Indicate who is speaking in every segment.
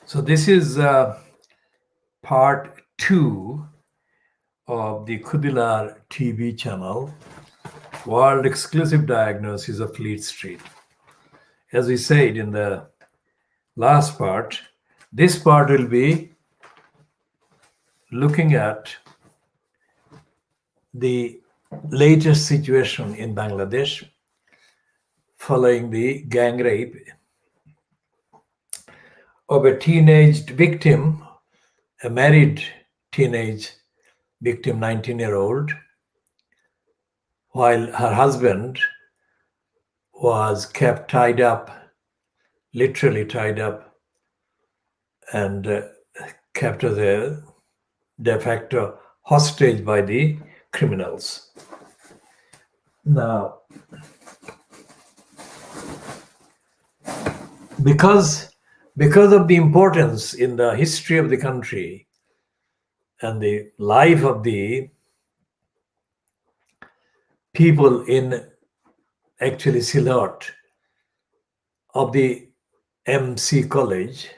Speaker 1: So this is part 2 of the Khoodeelaar TV channel, World Exclusive Diagnosis of Fleet Street. As we said in the last part, this part will be looking at the latest situation in Bangladesh following the gang rape of a teenage victim, a married teenage victim, 19-year-old, while her husband was kept tied up, literally tied up, and kept as a de facto hostage by the criminals. Now, because of the importance in the history of the country and the life of the people in actually Silot of the MC College,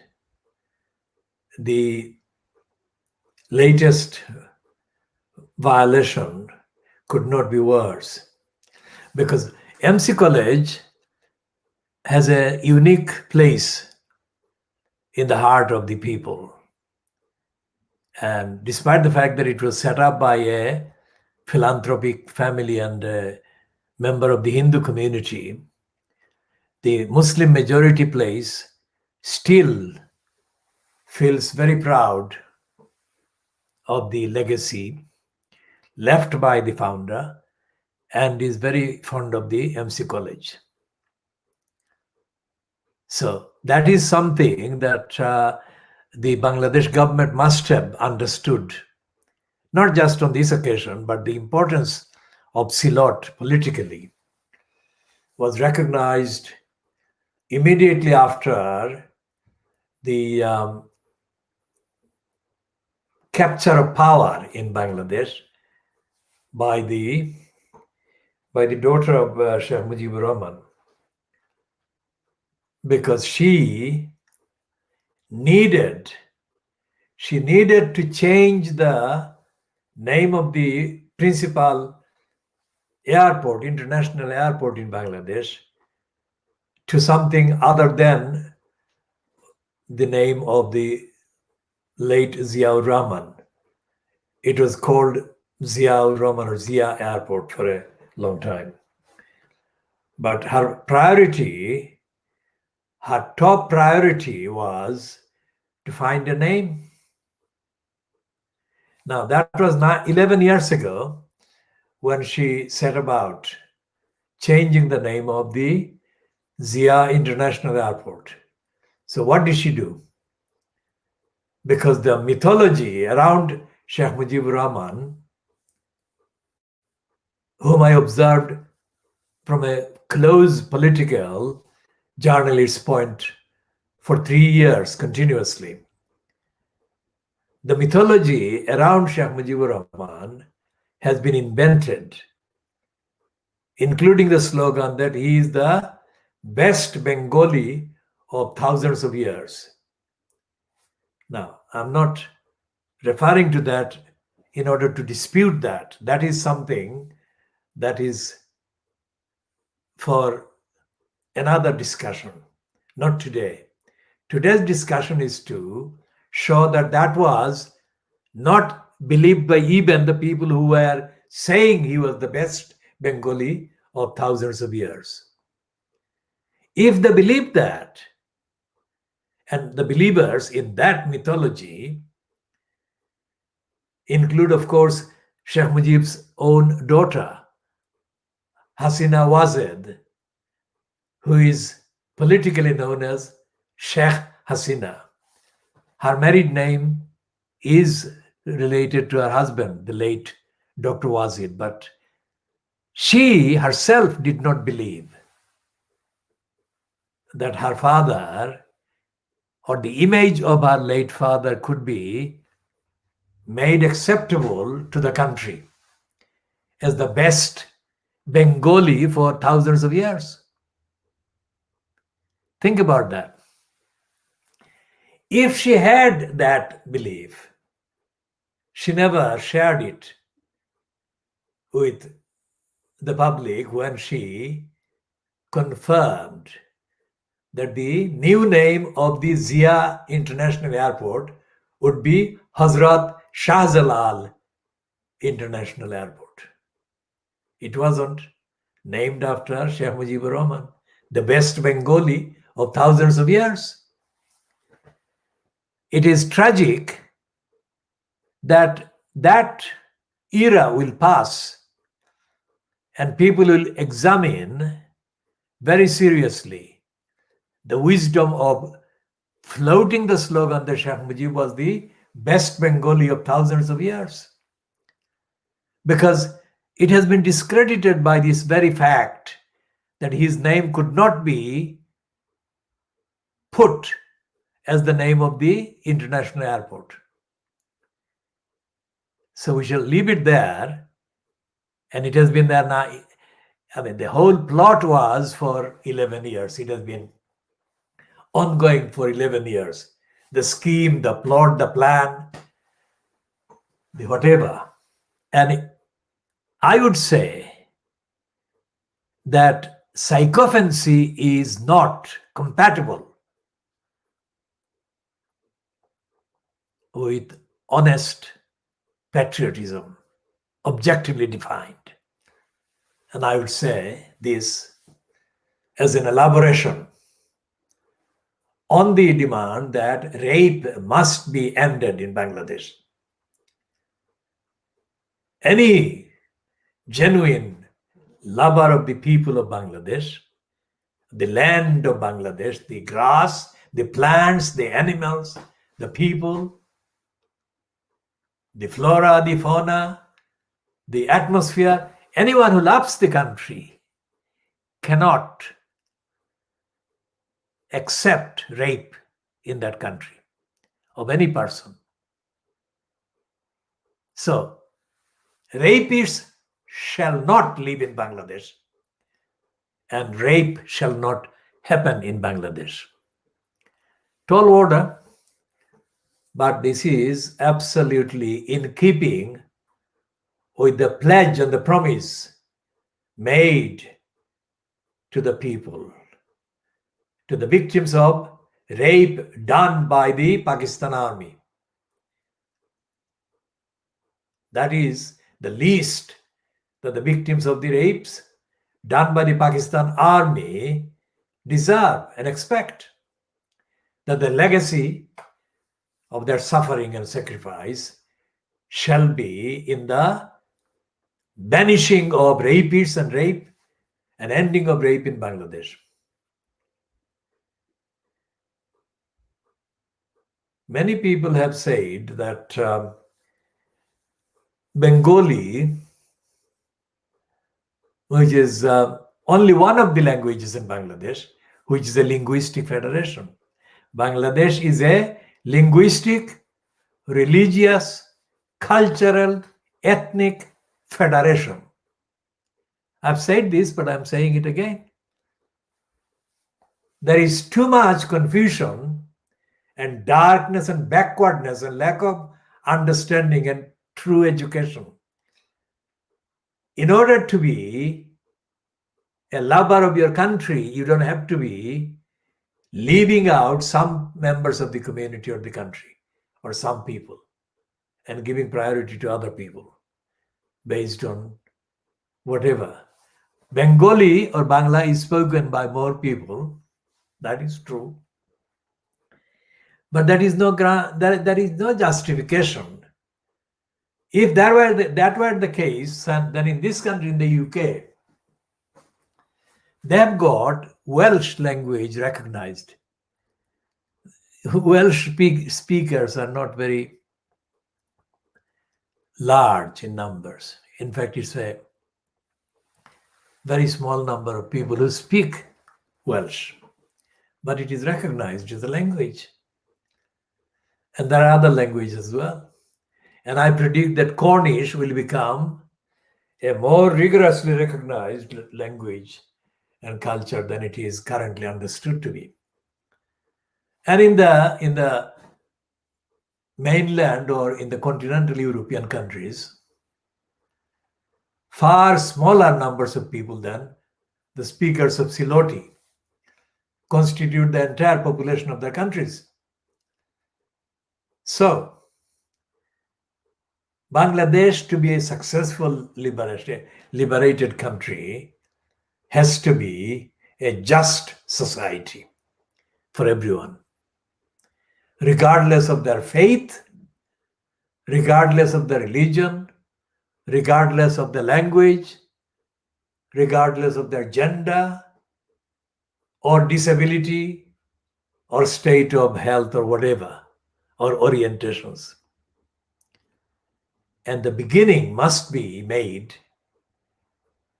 Speaker 1: the latest violation could not be worse, because MC College has a unique place in the heart of the people. And despite the fact that it was set up by a philanthropic family and a member of the Hindu community, the Muslim majority place still feels very proud of the legacy left by the founder and is very fond of the MC College. So that is something that the Bangladesh government must have understood, not just on this occasion, but the importance of Silot politically was recognized immediately after the capture of power in Bangladesh by the daughter of Sheikh Mujibur Rahman, because she needed to change the name of the principal airport, international airport in Bangladesh, to something other than the name of the late Ziaur Rahman. It was called Ziaur Rahman or Zia Airport for a long time. But her top priority was to find a name. Now, that was 11 years ago when she set about changing the name of the Zia International Airport. So what did she do? Because the mythology around Sheikh Mujibur Rahman, whom I observed from a close political journalist's point for 3 years continuously, the mythology around Sheikh Mujibur Rahman has been invented, including the slogan that he is the best Bengali of thousands of years. Now, I'm not referring to that in order to dispute that. That is something that is for another discussion, not today. Today's discussion is to show that that was not believed by even the people who were saying he was the best Bengali of thousands of years. If they believe that, and the believers in that mythology include, of course, Sheikh Mujib's own daughter, Hasina Wazed, who is politically known as Sheikh Hasina. Her married name is related to her husband, the late Dr. Wazid, but she herself did not believe that her father or the image of her late father could be made acceptable to the country as the best Bengali for thousands of years. Think about that. If she had that belief, she never shared it with the public when she confirmed that the new name of the Zia International Airport would be Hazrat Shahjalal International Airport. It wasn't named after Sheikh Mujibur Rahman, the best Bengali of thousands of years. It is tragic that that era will pass and people will examine very seriously the wisdom of floating the slogan that Sheikh Mujib was the best Bengali of thousands of years. Because it has been discredited by this very fact that his name could not be put as the name of the international airport. So we shall leave it there. And it has been there now. I mean, the whole plot was for 11 years. It has been ongoing for 11 years. The scheme, the plot, the plan, the whatever. And I would say that sycophancy is not compatible with honest patriotism, objectively defined. And I would say this as an elaboration on the demand that rape must be ended in Bangladesh. Any genuine lover of the people of Bangladesh, the land of Bangladesh, the grass, the plants, the animals, the people, the flora, the fauna, the atmosphere, anyone who loves the country cannot accept rape in that country of any person. So, rapists shall not live in Bangladesh and rape shall not happen in Bangladesh. Tall order, but this is absolutely in keeping with the pledge and the promise made to the people, to the victims of rape done by the Pakistan army. That is the least that the victims of the rapes done by the Pakistan army deserve and expect, that the legacy of their suffering and sacrifice shall be in the banishing of rapists and rape and ending of rape in Bangladesh. Many people have said that Bengali, which is only one of the languages in Bangladesh, which is a linguistic federation. Bangladesh is a linguistic, religious, cultural, ethnic federation. I've said this, but I'm saying it again. There is too much confusion and darkness and backwardness and lack of understanding and true education. In order to be a lover of your country, you don't have to be leaving out some members of the community or the country or some people and giving priority to other people based on whatever. Bengali or Bangla is spoken by more people. That is true. But that is no justification. If that were the case, then in this country, in the UK, they have got Welsh language recognized. Welsh speakers are not very large in numbers. In fact, it's a very small number of people who speak Welsh, but it is recognized as a language. And there are other languages as well. And I predict that Cornish will become a more rigorously recognized language and culture than it is currently understood to be. And in the mainland or in the continental European countries, far smaller numbers of people than the speakers of Siloti constitute the entire population of their countries. So, Bangladesh, to be a successful liberated country, has to be a just society for everyone, regardless of their faith, regardless of their religion, regardless of their language, regardless of their gender or disability or state of health or whatever, or orientations. And the beginning must be made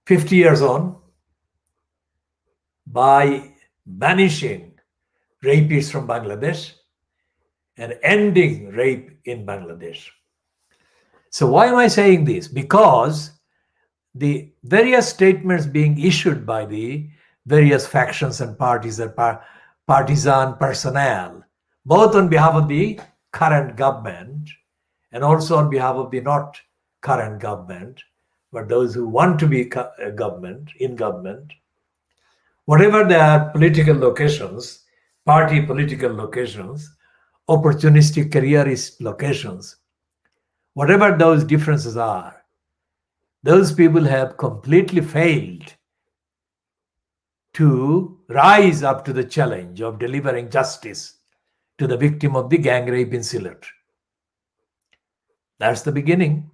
Speaker 1: 50 years on by banishing rapists from Bangladesh and ending rape in Bangladesh. So why am I saying this? Because the various statements being issued by the various factions and parties and partisan personnel, both on behalf of the current government and also on behalf of the not current government, but those who want to be in government, whatever their political locations, party political locations, opportunistic careerist locations, whatever those differences are, those people have completely failed to rise up to the challenge of delivering justice to the victim of the gang rape in Sylhet. That's the beginning.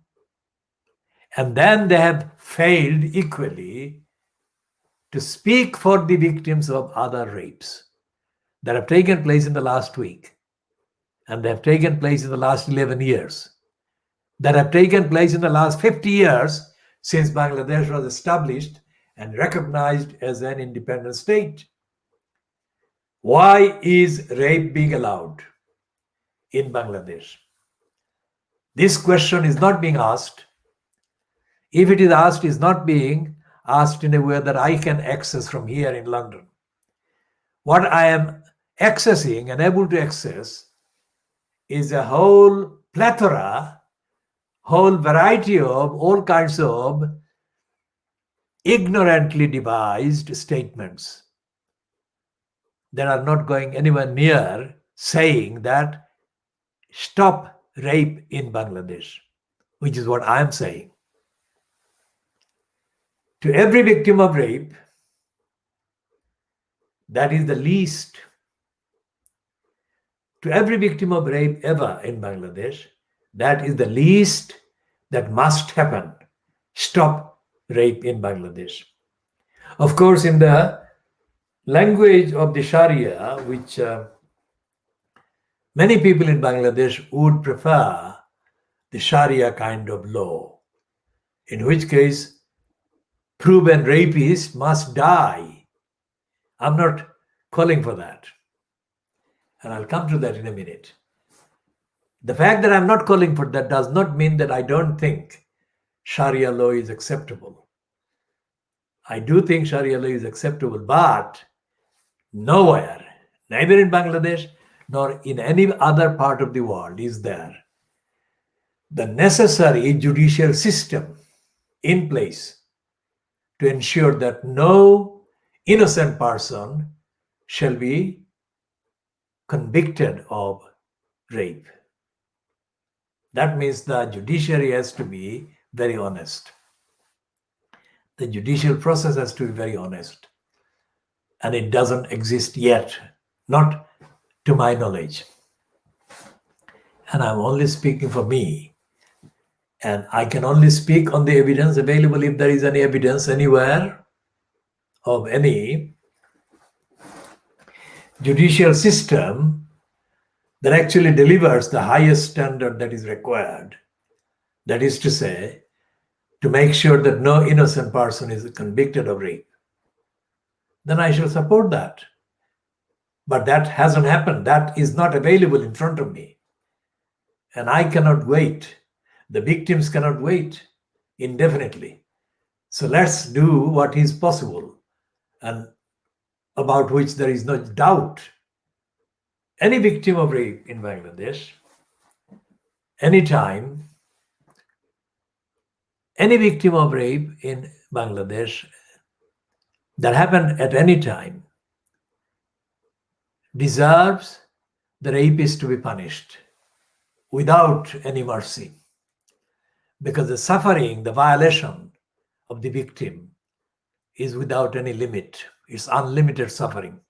Speaker 1: And then they have failed equally to speak for the victims of other rapes that have taken place in the last week, and they have taken place in the last 11 years, that have taken place in the last 50 years since Bangladesh was established and recognized as an independent state. Why is rape being allowed in Bangladesh? This question is not being asked. If it is asked, it's not being asked in a way that I can access from here in London. What I am accessing and able to access is a whole plethora, whole variety of all kinds of ignorantly devised statements that are not going anywhere near saying that stop rape in Bangladesh, which is what I'm saying. To every victim of rape, that is the least. To every victim of rape ever in Bangladesh, that is the least that must happen. Stop rape in Bangladesh. Of course, in the language of the Sharia, which many people in Bangladesh would prefer the Sharia kind of law, in which case proven rapist must die. I'm not calling for that. And I'll come to that in a minute. The fact that I'm not calling for that does not mean that I don't think Sharia law is acceptable. I do think Sharia law is acceptable, but nowhere, neither in Bangladesh nor in any other part of the world, is there the necessary judicial system in place to ensure that no innocent person shall be convicted of rape. That means the judiciary has to be very honest. The judicial process has to be very honest. And it doesn't exist yet, not to my knowledge. And I'm only speaking for me. And I can only speak on the evidence available, if there is any evidence anywhere of any judicial system that actually delivers the highest standard that is required. That is to say, to make sure that no innocent person is convicted of rape. Then I shall support that. But that hasn't happened. That is not available in front of me. And I cannot wait. The victims cannot wait indefinitely. So let's do what is possible and about which there is no doubt. Any victim of rape in Bangladesh anytime any victim of rape in Bangladesh that happened at any time deserves the rapist to be punished without any mercy, because the suffering, the violation of the victim is without any limit. It's unlimited suffering.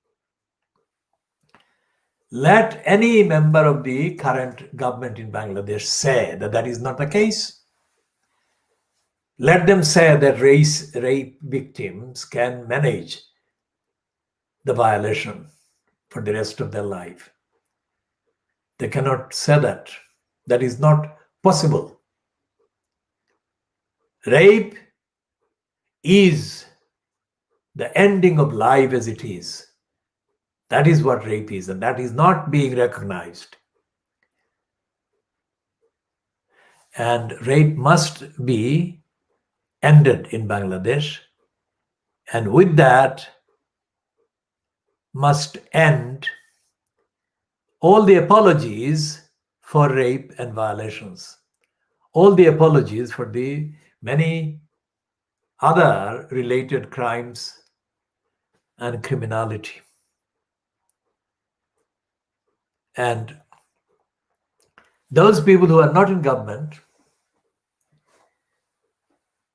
Speaker 1: Let any member of the current government in Bangladesh say that that is not the case. Let them say that rape victims can manage the violation for the rest of their life. They cannot say that. That is not possible. Rape is the ending of life as it is. That is what rape is, and that is not being recognized. And rape must be ended in Bangladesh, and with that must end all the apologies for rape and violations, all the apologies for the many other related crimes and criminality. And those people who are not in government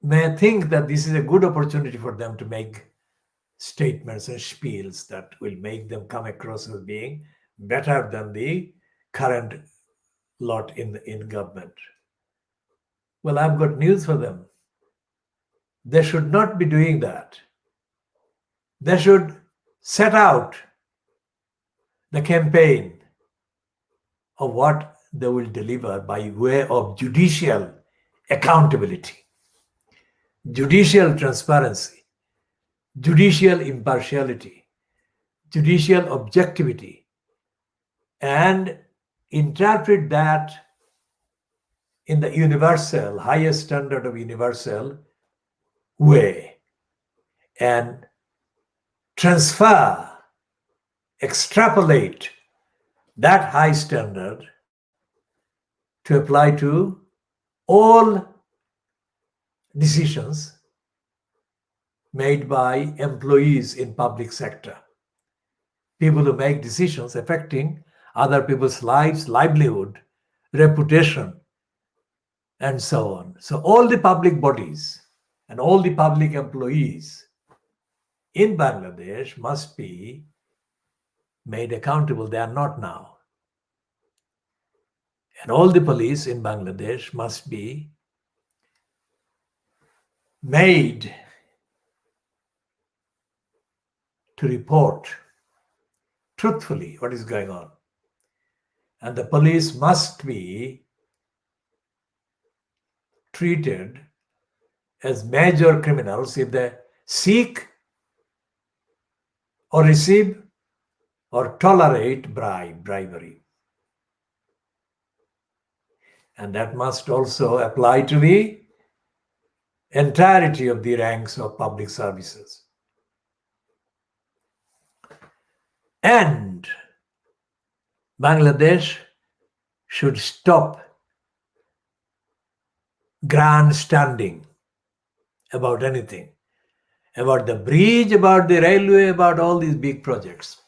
Speaker 1: may think that this is a good opportunity for them to make statements and spiels that will make them come across as being better than the current lot in government. Well, I've got news for them. They should not be doing that. They should set out the campaign of what they will deliver by way of judicial accountability, judicial transparency, judicial impartiality, judicial objectivity, and interpret that in the universal, highest standard of universal way, and transfer, extrapolate that high standard to apply to all decisions made by employees in public sector, people who make decisions affecting other people's lives, livelihood, reputation, and so on. So all the public bodies and all the public employees in Bangladesh must be made accountable. They are not now. And all the police in Bangladesh must be made to report truthfully what is going on. And the police must be treated as major criminals if they seek or receive or tolerate bribery. And that must also apply to the entirety of the ranks of public services. And Bangladesh should stop grandstanding about anything, about the bridge, about the railway, about all these big projects.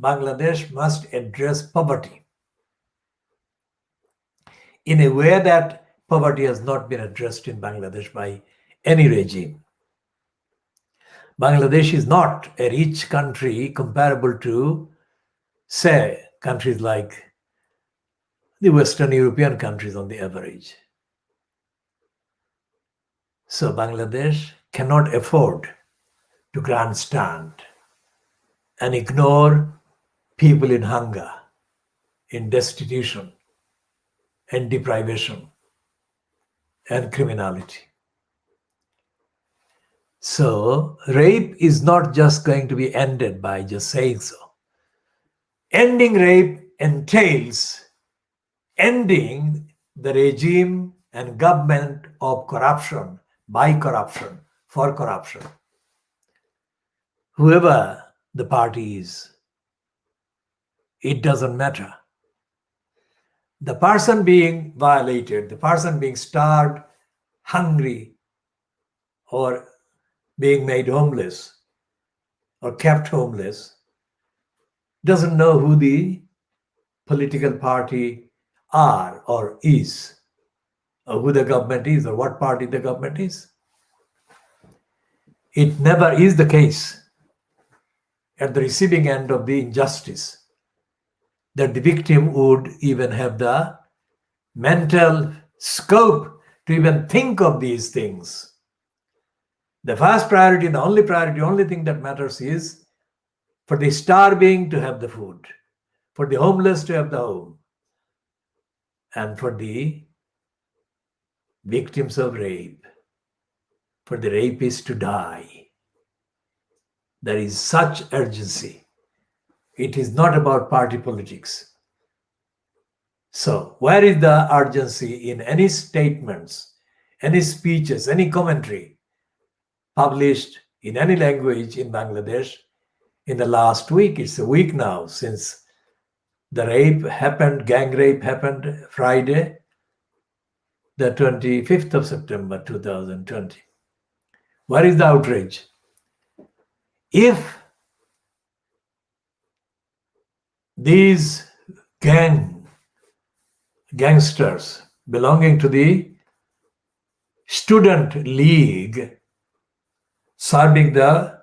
Speaker 1: Bangladesh must address poverty in a way that poverty has not been addressed in Bangladesh by any regime. Bangladesh is not a rich country comparable to, say, countries like the Western European countries on the average. So Bangladesh cannot afford to grandstand and ignore people in hunger, in destitution, and deprivation, and criminality. So rape is not just going to be ended by just saying so. Ending rape entails ending the regime and government of corruption, by corruption, for corruption. Whoever the party is, it doesn't matter. the person being violated, the person being starved, hungry, or being made homeless or kept homeless, doesn't know who the political party are or is, or who the government is, or what party the government is. It never is the case at the receiving end of the injustice that the victim would even have the mental scope to even think of these things. The first priority, the only thing that matters is for the starving to have the food, for the homeless to have the home, and for the victims of rape, for the rapist to die. There is such urgency. It is not about party politics. So, where is the urgency in any statements, any speeches, any commentary published in any language in Bangladesh in the last week? It's a week now since the rape happened, gang rape happened Friday, the 25th of September 2020. Where is the outrage? If these gangsters belonging to the student league serving the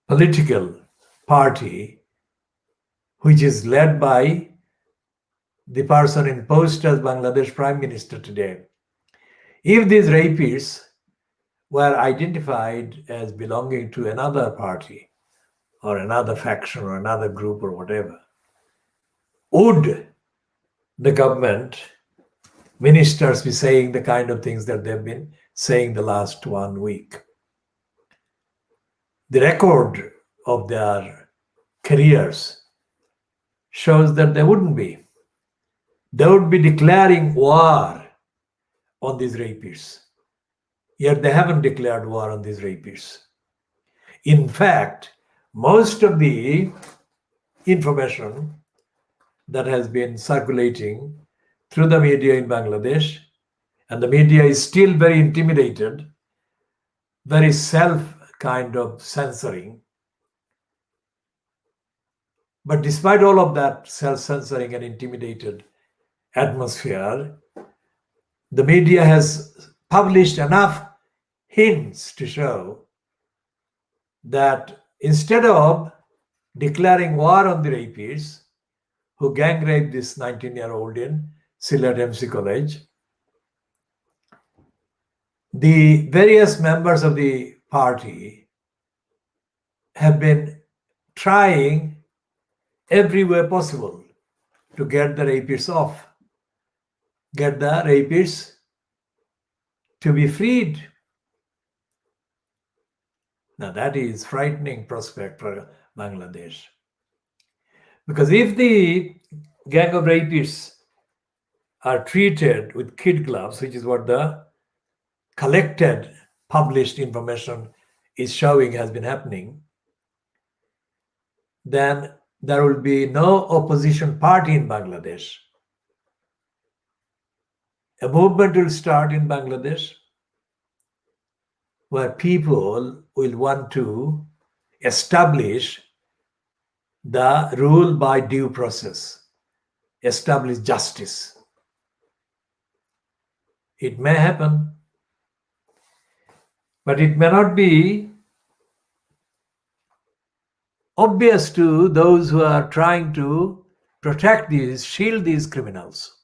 Speaker 1: political party which is led by the person in post as Bangladesh Prime Minister today, if these rapists were identified as belonging to another party or another faction or another group or whatever, would the government ministers be saying the kind of things that they've been saying the last 1 week? The record of their careers shows that they wouldn't be. They would be declaring war on these rapists. Yet they haven't declared war on these rapists. In fact, most of the information that has been circulating through the media in Bangladesh, and the media is still very intimidated, very self kind of censoring. But despite all of that self-censoring and intimidated atmosphere, the media has published enough hints to show that instead of declaring war on the rapists who gang raped this 19-year-old in Sylhet MC College, the various members of the party have been trying every way possible to get the rapists off, get the rapists to be freed. Now that is frightening prospect for Bangladesh. Because if the gang of rapists are treated with kid gloves, which is what the collected, published information is showing has been happening, then there will be no opposition party in Bangladesh. A movement will start in Bangladesh where people will want to establish the rule by due process, establish justice. It may happen, but it may not be obvious to those who are trying to protect these, shield these criminals.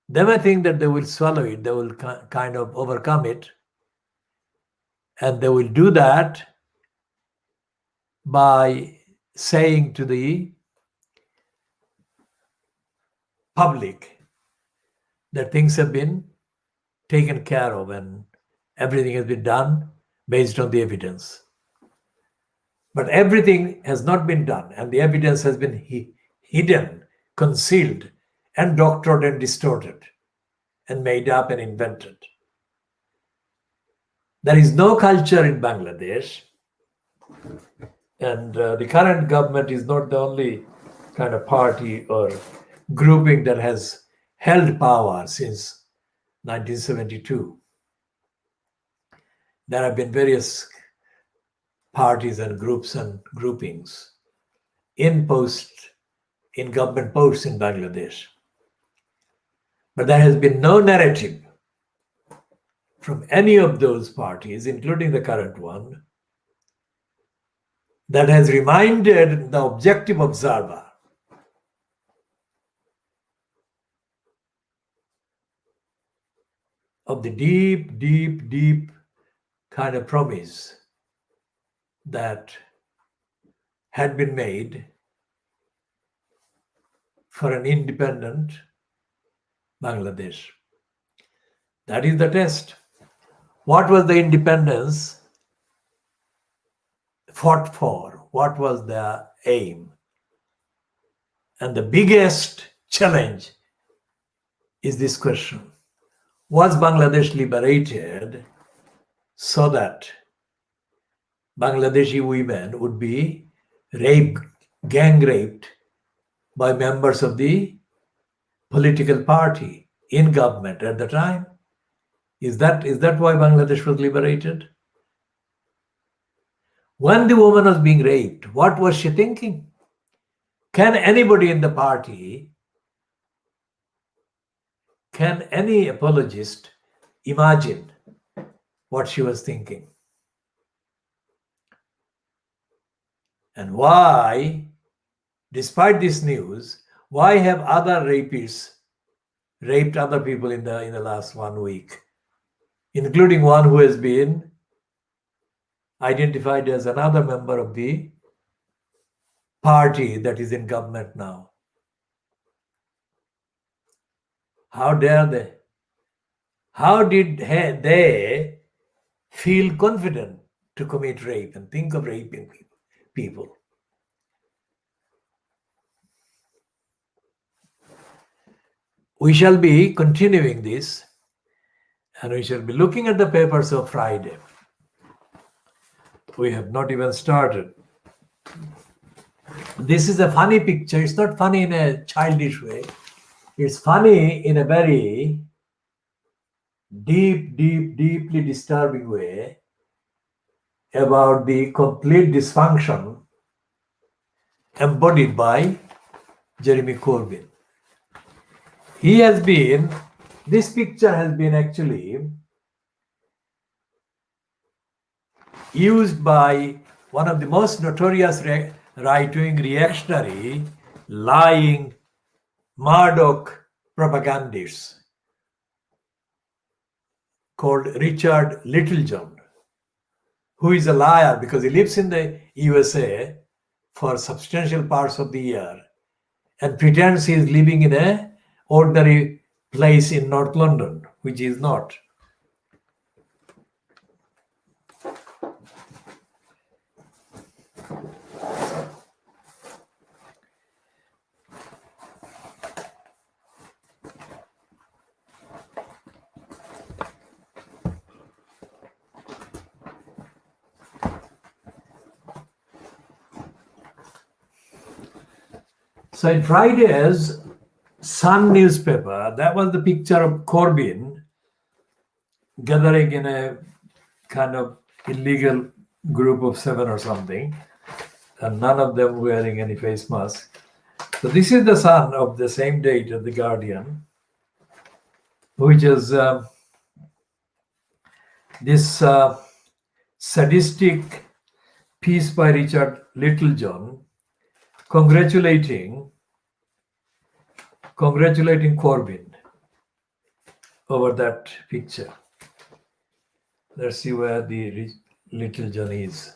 Speaker 1: They may think that they will swallow it, they will kind of overcome it, and they will do that by saying to the public that things have been taken care of and everything has been done based on the evidence. But everything has not been done, and the evidence has been hidden, concealed, and doctored and distorted, and made up and invented. There is no culture in Bangladesh, and the current government is not the only kind of party or grouping that has held power since 1972. There have been various parties and groups and groupings in government posts in Bangladesh. But there has been no narrative from any of those parties, including the current one, that has reminded the objective observer of the deep, deep, deep kind of promise that had been made for an independent Bangladesh. That is the test. What was the independence fought for? What was the aim? And the biggest challenge is this question. Was Bangladesh liberated so that Bangladeshi women would be gang raped by members of the political party in government at the time? Is that why Bangladesh was liberated? When the woman was being raped, what was she thinking? Can anybody in the party, can any apologist imagine what she was thinking? And why, despite this news, why have other rapists raped other people in the last 1 week, including one who has been identified as another member of the party that is in government now? How dare they? How did they feel confident to commit rape and think of raping people? We shall be continuing this, and we shall be looking at the papers of Friday. We have not even started. This is a funny picture. It's not funny in a childish way. It's funny in a very deeply disturbing way about the complete dysfunction embodied by Jeremy Corbyn. This picture has been actually used by one of the most notorious right-wing reactionary lying Murdoch propagandists called Richard Littlejohn, who is a liar because he lives in the USA for substantial parts of the year and pretends he is living in an ordinary place in North London, which he is not. So in Friday's Sun newspaper, that was the picture of Corbyn gathering in a kind of illegal group of 7 or something, and none of them wearing any face mask. So this is the Sun of the same date of the Guardian, which is this sadistic piece by Richard Littlejohn congratulating Corbyn over that picture. Let's see where the Littlejohn is.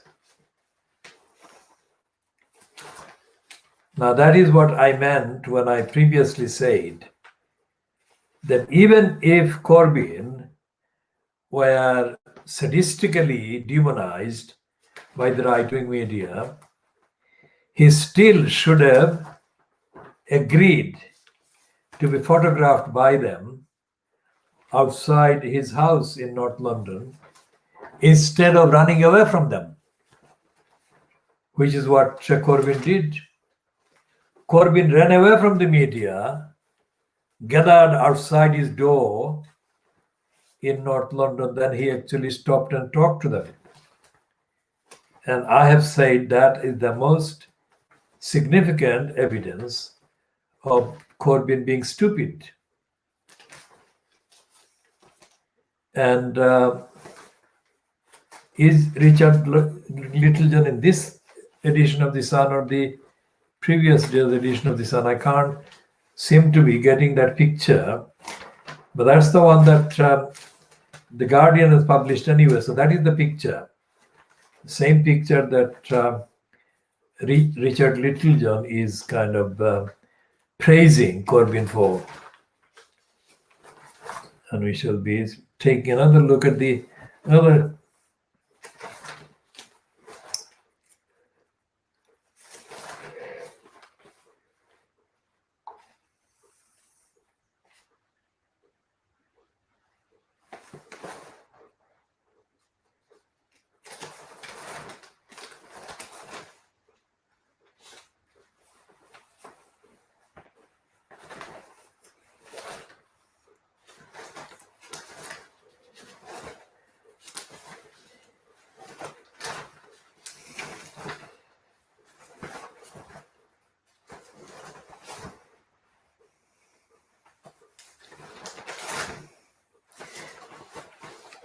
Speaker 1: Now that is what I meant when I previously said that even if Corbyn were sadistically demonized by the right-wing media, he still should have agreed to be photographed by them outside his house in North London instead of running away from them, which is what Corbyn did. Corbyn ran away from the media, gathered outside his door in North London. Then he actually stopped and talked to them. And I have said that is the most significant evidence of Corbyn being stupid. And is Richard Littlejohn in this edition of the Sun or the previous day's edition of the Sun? I can't seem to be getting that picture, but that's the one that the Guardian has published anyway. So that is the picture, same picture that Richard Littlejohn is kind of praising Corbyn for. And we shall be taking another look at the other.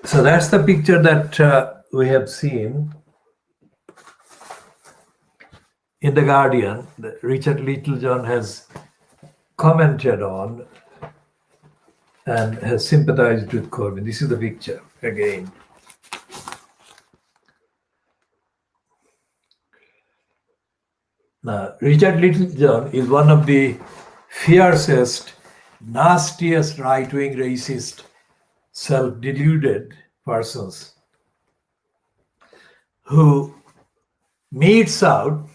Speaker 1: So that's the picture that we have seen in the Guardian that Richard Littlejohn has commented on and has sympathized with Corbyn. This is the picture again. Now, Richard Littlejohn is one of the fiercest, nastiest right-wing racist, self-deluded persons who meets out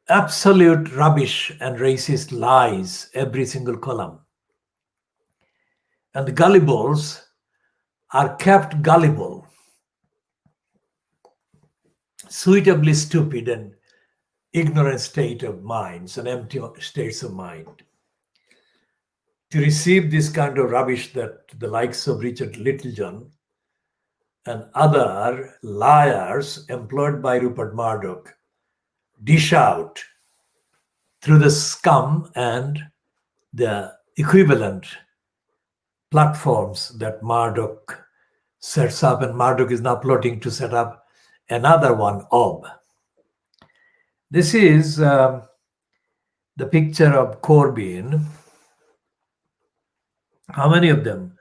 Speaker 1: absolute rubbish and racist lies every single column. And the gullibles are kept gullible, suitably stupid and ignorant state of minds and empty states of mind. To receive this kind of rubbish that the likes of Richard Littlejohn and other liars employed by Rupert Murdoch dish out through the scum and the equivalent platforms that Murdoch sets up, and Murdoch is now plotting to set up another one of. This is the picture of Corbyn. How many of them?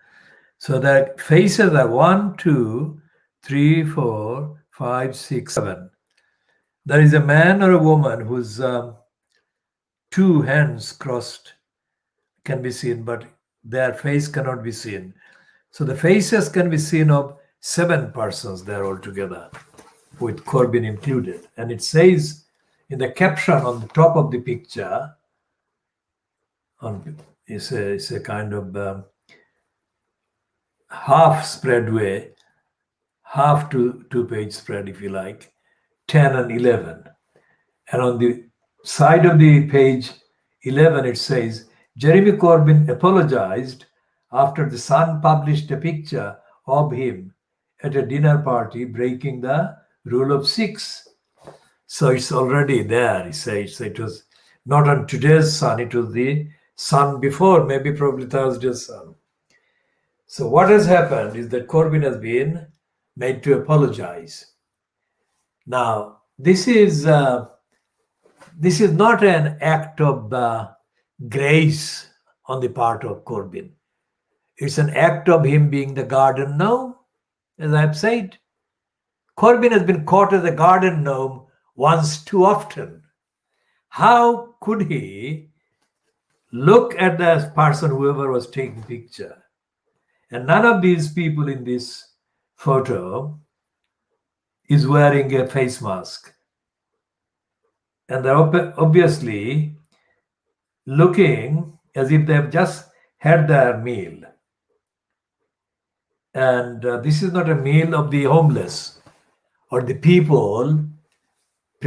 Speaker 1: So the faces are 1, 2, 3, 4, 5, 6, 7. There is a man or a woman whose two hands crossed can be seen, but their face cannot be seen. So the faces can be seen of 7 persons there altogether, with Corbyn included. And it says in the caption on the top of the picture, it's a kind of half spread way, half two-page spread, if you like, 10 and 11. And on the side of the page 11, it says, Jeremy Corbyn apologized after the Sun published a picture of him at a dinner party breaking the rule of 6. So it's already there, he says. It was not on today's Sun, it was the Sun before, maybe probably Thursday's Sun. So what has happened is that Corbyn has been made to apologize. Now, this is not an act of grace on the part of Corbyn. It's an act of him being the garden gnome, as I've said. Corbyn has been caught as a garden gnome once too often. How could he look at the person, whoever was taking picture, and none of these people in this photo is wearing a face mask. And they're obviously looking as if they've just had their meal. And this is not a meal of the homeless or the people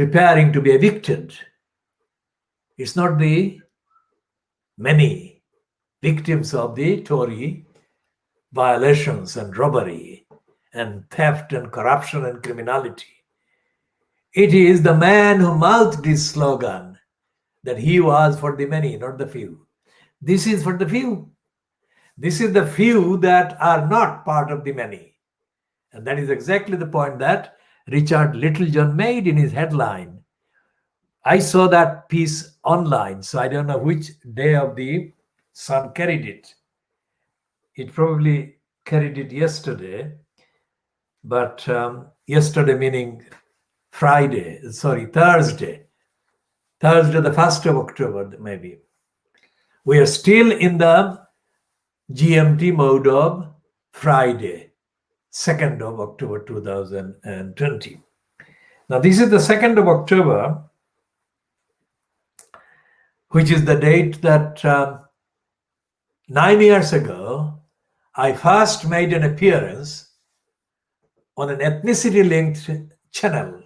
Speaker 1: preparing to be evicted. It's not the many victims of the Tory violations and robbery and theft and corruption and criminality. It is the man who mouthed this slogan that he was for the many, not the few. This is for the few. This is the few that are not part of the many. And that is exactly the point that Richard Littlejohn made in his headline. I saw that piece online, so I don't know which day of the Sun carried it. It probably carried it yesterday, but yesterday meaning Thursday, the 1st of October, maybe. We are still in the GMT mode of Friday, 2nd of October 2020. Now, this is the 2nd of October, which is the date that 9 years ago, I first made an appearance on an ethnicity-linked channel,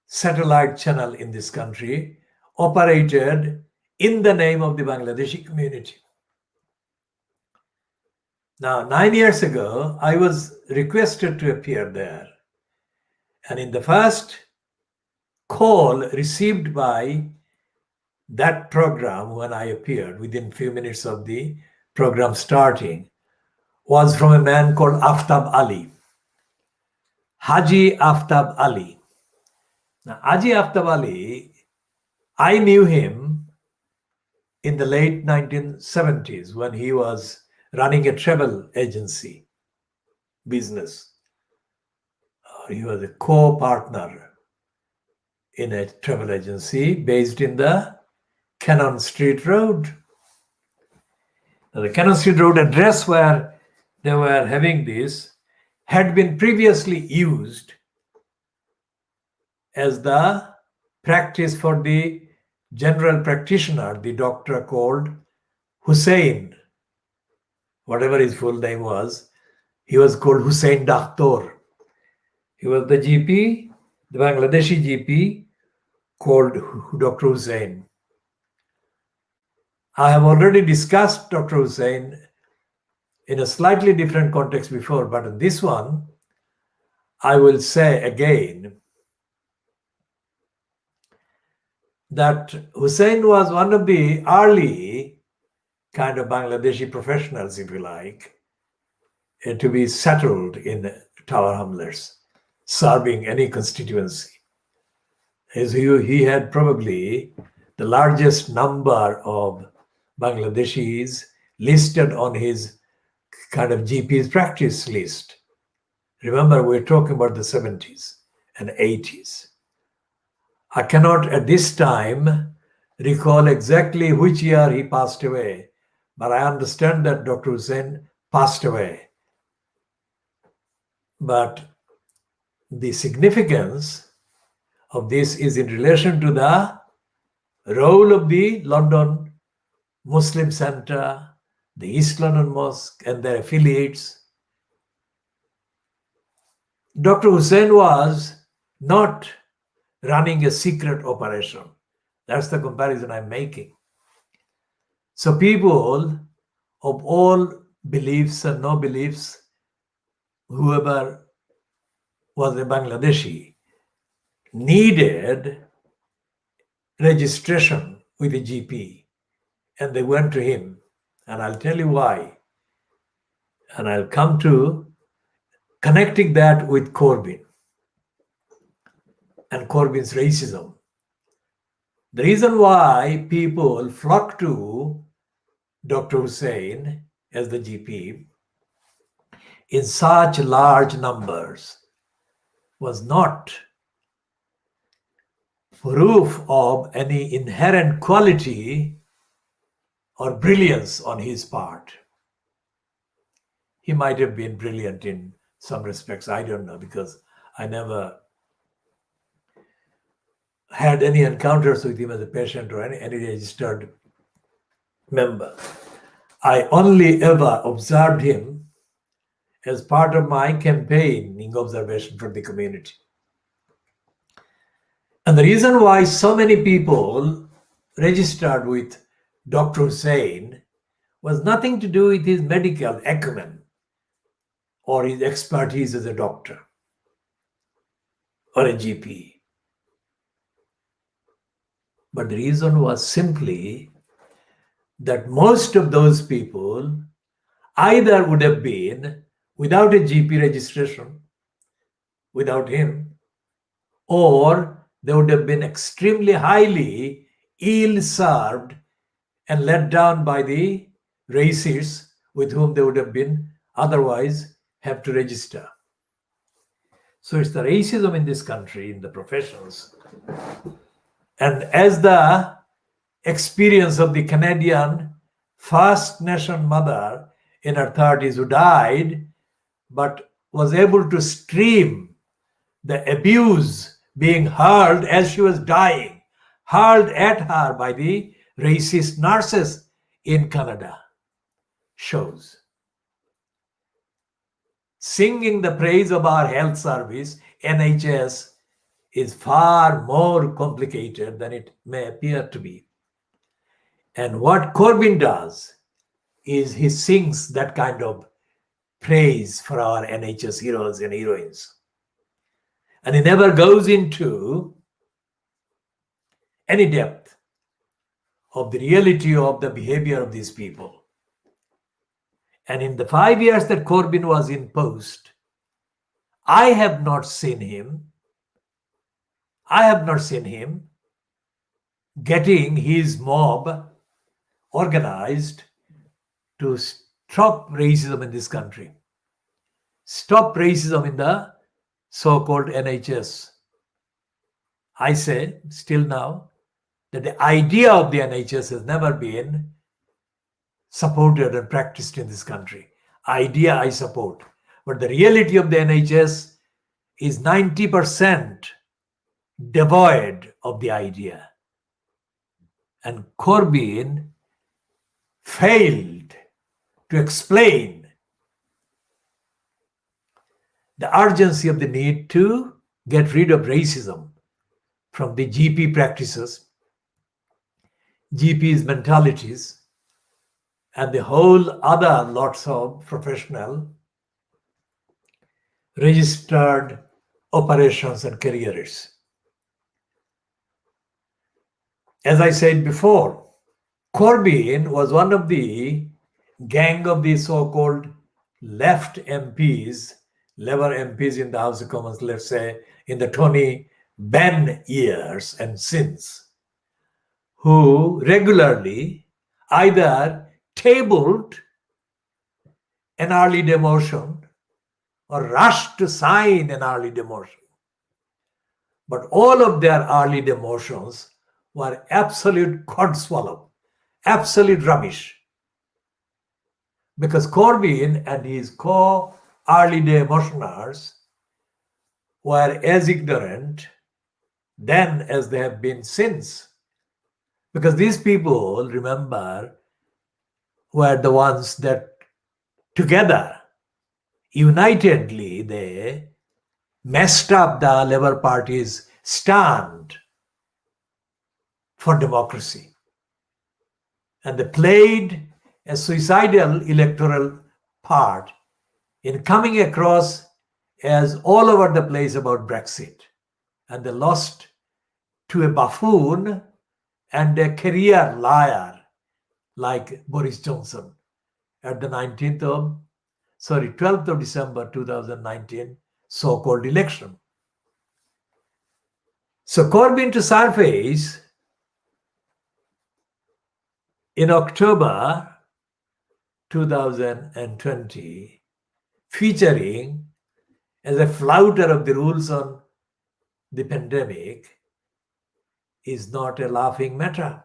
Speaker 1: satellite channel in this country, operated in the name of the Bangladeshi community. Now, 9 years ago, I was requested to appear there. And in the first call received by that program when I appeared, within few minutes of the program starting, was from a man called Aftab Ali, Haji Aftab Ali. Now, Haji Aftab Ali, I knew him in the late 1970s when he was running a travel agency business. He was a co-partner in a travel agency based in the Cannon Street Road. Now, the Cannon Street Road address where they were having this had been previously used as the practice for the general practitioner, the doctor called Hussein, whatever his full name was. He was called Hussein Dakhtor. He was the GP, the Bangladeshi GP called Dr. Hussein. I have already discussed Dr. Hussein in a slightly different context before, but in this one, I will say again that Hussein was one of the early kind of Bangladeshi professionals, if you like, to be settled in Tower Hamlets, serving any constituency. As he had probably the largest number of Bangladeshis listed on his kind of GP's practice list. Remember, we're talking about the 70s and 80s. I cannot at this time recall exactly which year he passed away, but I understand that Dr. Hussein passed away. But the significance of this is in relation to the role of the London Muslim Center, the East London Mosque and their affiliates. Dr. Hussein was not running a secret operation. That's the comparison I'm making. So people of all beliefs and no beliefs, whoever was a Bangladeshi, needed registration with a GP, and they went to him. And I'll tell you why. And I'll come to connecting that with Corbyn and Corbyn's racism. The reason why people flock to Dr. Hussein as the GP in such large numbers was not proof of any inherent quality or brilliance on his part. He might have been brilliant in some respects, I don't know, because I never had any encounters with him as a patient or any registered member. I only ever observed him as part of my campaigning observation for the community. And the reason why so many people registered with Dr. Hussein was nothing to do with his medical acumen or his expertise as a doctor or a GP. But the reason was simply that most of those people either would have been without a GP registration, without him, or they would have been extremely highly ill served and let down by the racists with whom they would have been otherwise have to register. So it's the racism in this country, in the professions. And as the experience of the Canadian First Nation mother in her 30s who died, but was able to stream the abuse being hurled as she was dying, hurled at her by the racist nurses in Canada, shows. Singing the praise of our health service, NHS, is far more complicated than it may appear to be. And what Corbyn does is he sings that kind of praise for our NHS heroes and heroines. And he never goes into any depth of the reality of the behavior of these people. And in the 5 years that Corbyn was in post, I have not seen him getting his mob organized to stop racism in this country, stop racism in the so-called NHS. I say still now that the idea of the NHS has never been supported and practiced in this country. Idea I support, but the reality of the NHS is 90% devoid of the idea. And Corbyn failed to explain the urgency of the need to get rid of racism from the GP practices, GP's mentalities, and the whole other lots of professional registered operations and careers. As I said before, Corbyn was one of the gang of the so-called left MPs, Labour MPs in the House of Commons, let's say in the Tony Benn years and since, who regularly either tabled an early demotion or rushed to sign an early demotion. But all of their early demotions were absolute codswallop, absolute rubbish. Because Corbyn and his co-early demotioners were as ignorant then as they have been since. Because these people, remember, were the ones that together, unitedly, they messed up the Labour Party's stand for democracy. And they played a suicidal electoral part in coming across as all over the place about Brexit. And they lost to a buffoon and a career liar like Boris Johnson at the 12th of December 2019 so-called election. So Corbyn to surface in October 2020, featuring as a flouter of the rules on the pandemic, is not a laughing matter.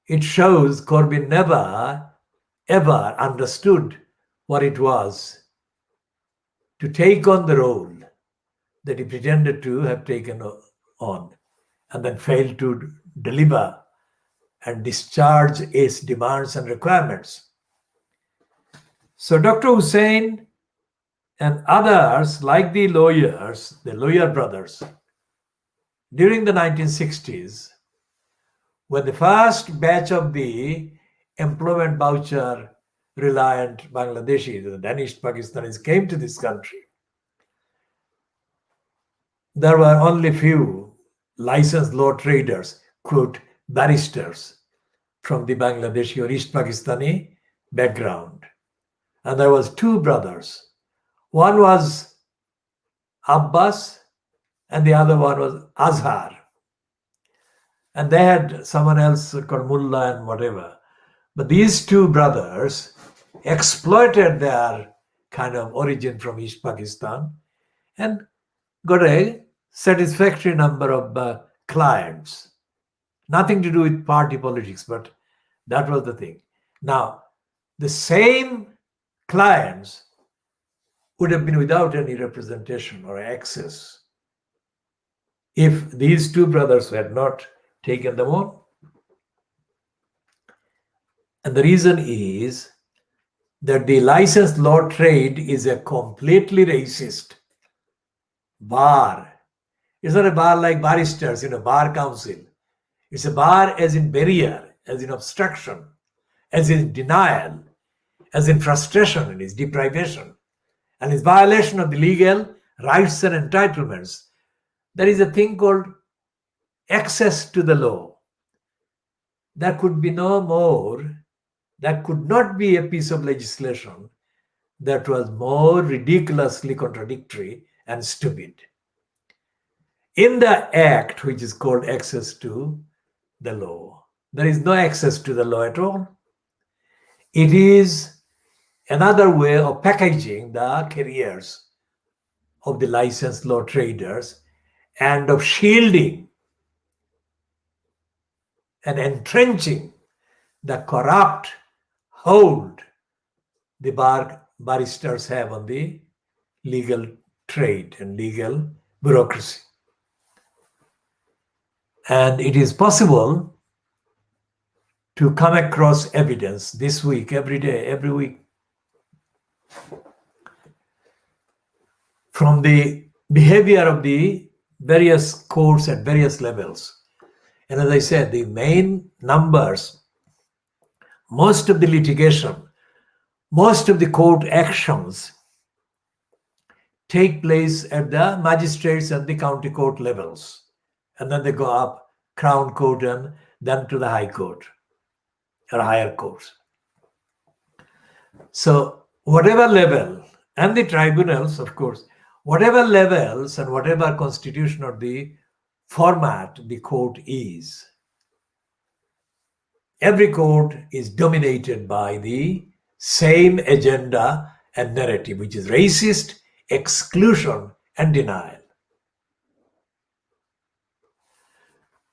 Speaker 1: It shows Corbyn never, ever understood what it was to take on the role that he pretended to have taken on and then failed to deliver and discharge its demands and requirements. So Dr. Hussein and others like the lawyer brothers, during the 1960s, when the first batch of the employment voucher reliant Bangladeshis, the Danish Pakistanis, came to this country, there were only few licensed law traders, quote, barristers from the Bangladeshi or East Pakistani background. And there was two brothers. One was Abbas and the other one was Azhar. And they had someone else called Mullah and whatever. But these two brothers exploited their kind of origin from East Pakistan and got a satisfactory number of clients. Nothing to do with party politics, but that was the thing. Now, the same clients would have been without any representation or access if these two brothers had not taken them on. And the reason is that the licensed law trade is a completely racist bar. It's not a bar like barristers, bar council. It's a bar as in barrier, as in obstruction, as in denial, as in frustration, and its deprivation, and its violation of the legal rights and entitlements. There is a thing called access to the law. There could be no more, that could not be a piece of legislation that was more ridiculously contradictory and stupid. In the act, which is called access to the law, there is no access to the law at all. It is another way of packaging the careers of the licensed law traders and of shielding and entrenching the corrupt hold the barristers have on the legal trade and legal bureaucracy. And it is possible to come across evidence this week, every day, every week, from the behavior of the various courts at various levels. And as I said, the main numbers, most of the litigation, most of the court actions take place at the magistrates and the county court levels. And then they go up Crown Court and then to the High Court or higher courts. So whatever level, and the tribunals, of course, whatever levels and whatever constitution or the format the court is, every court is dominated by the same agenda and narrative, which is racist, exclusion, and denial.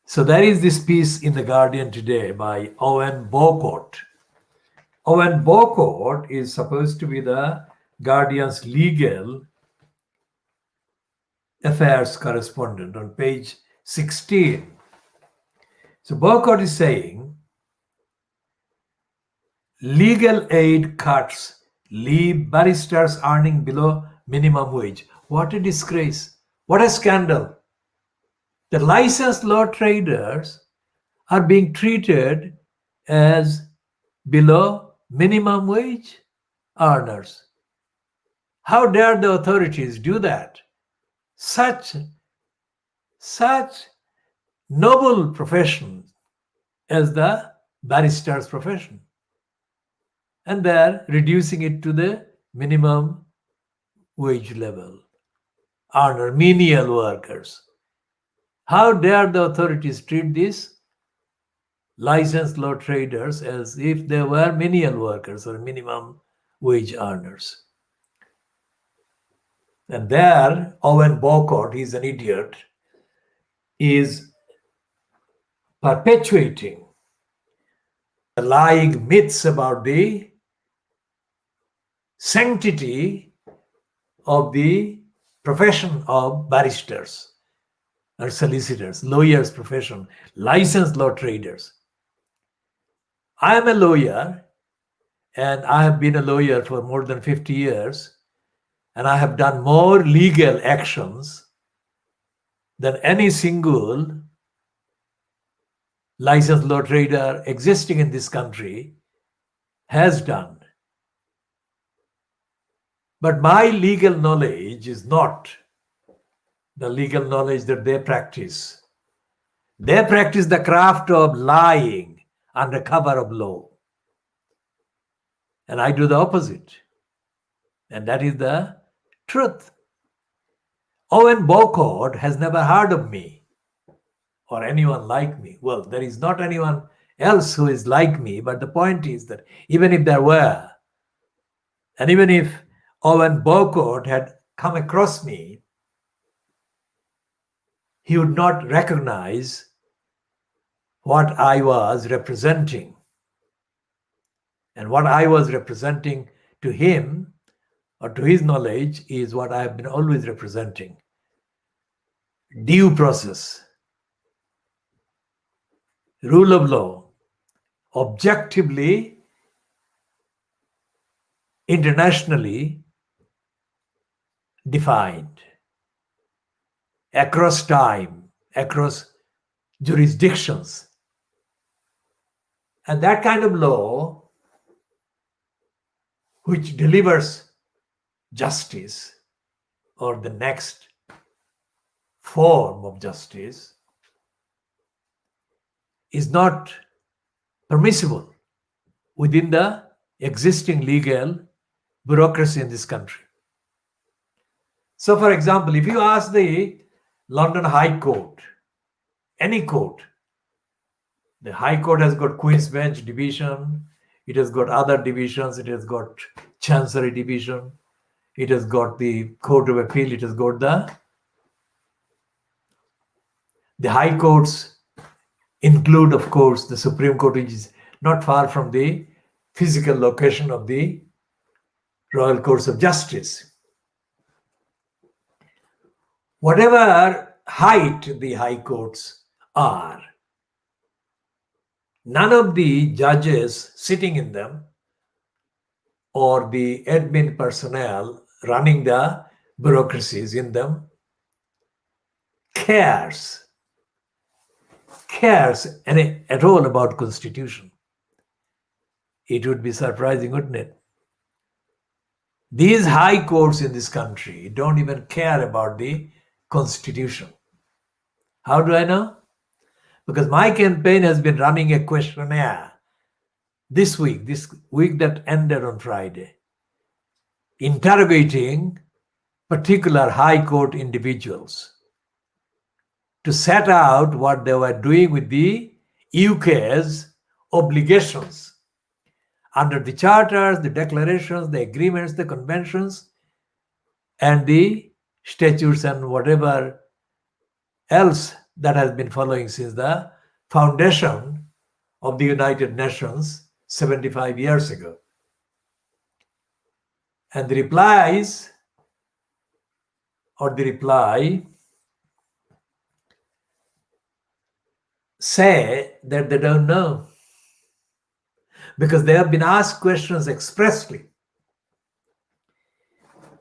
Speaker 1: So there is this piece in The Guardian today by Owen Bowcourt. Owen Bowcourt is supposed to be the Guardian's legal affairs correspondent on page 16. So Bowcourt is saying, legal aid cuts leave barristers earning below minimum wage. What a disgrace. What a scandal. The licensed law traders are being treated as below minimum wage earners. How dare the authorities do that? Such noble profession as the barrister's profession. And they're reducing it to the minimum wage level. Earner, menial workers. How dare the authorities treat these licensed law traders as if they were menial workers or minimum wage earners? And there, Owen Bowcourt, he's an idiot, is perpetuating the lying myths about the sanctity of the profession of barristers or solicitors, lawyers' profession, licensed law traders. I am a lawyer, and I have been a lawyer for more than 50 years, and I have done more legal actions than any single licensed law trader existing in this country has done. But my legal knowledge is not the legal knowledge that they practice. They practice the craft of lying under cover of law. And I do the opposite. And that is the truth. Owen Bowcourt has never heard of me or anyone like me. Well, there is not anyone else who is like me, but the point is that even if there were, and even if Owen Bowcourt had come across me, he would not recognize what I was representing. And what I was representing to him or to his knowledge is what I have been always representing. Due process, rule of law, objectively, internationally defined, across time, across jurisdictions. And that kind of law, which delivers justice or the next form of justice, is not permissible within the existing legal bureaucracy in this country. So, for example, if you ask the London High Court, any court, the High Court has got Queen's Bench Division, it has got other divisions, it has got Chancery Division, it has got the Court of Appeal, it has got the High Courts include, of course, the Supreme Court, which is not far from the physical location of the Royal Courts of Justice. Whatever height the High Courts are, none of the judges sitting in them or the admin personnel running the bureaucracies in them cares at all about Constitution. It would be surprising, wouldn't it? These high courts in this country don't even care about the Constitution. How do I know? Because my campaign has been running a questionnaire this week that ended on Friday, interrogating particular high court individuals to set out what they were doing with the UK's obligations under the charters, the declarations, the agreements, the conventions, and the statutes and whatever else that has been following since the foundation of the United Nations 75 years ago. And the reply say that they don't know, because they have been asked questions expressly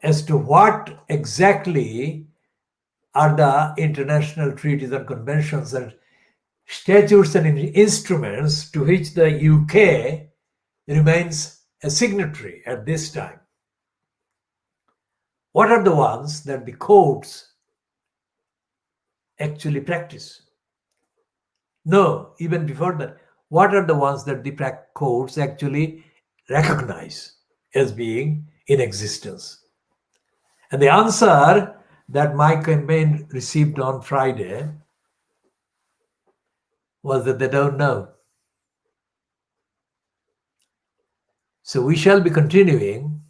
Speaker 1: as to what exactly are the international treaties and conventions and statutes and instruments to which the UK remains a signatory at this time. What are the ones that the courts actually practice? No, even before that, what are the ones that the courts actually recognize as being in existence? And the answer that my campaign received on Friday was that they don't know. So we shall be continuing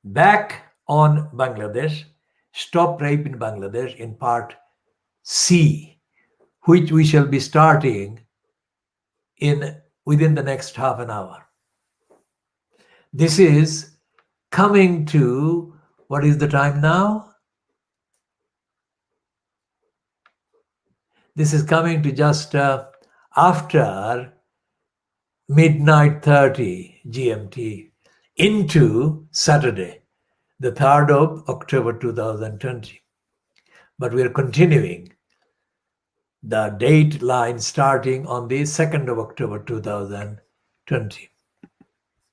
Speaker 1: back on Bangladesh, Stop Rape in Bangladesh in part C, which we shall be starting within the next half an hour. This is coming to, what is the time now? This is coming to just after midnight 30 GMT into Saturday, the 3rd of October 2020. But we are continuing the date line starting on the 2nd of October 2020.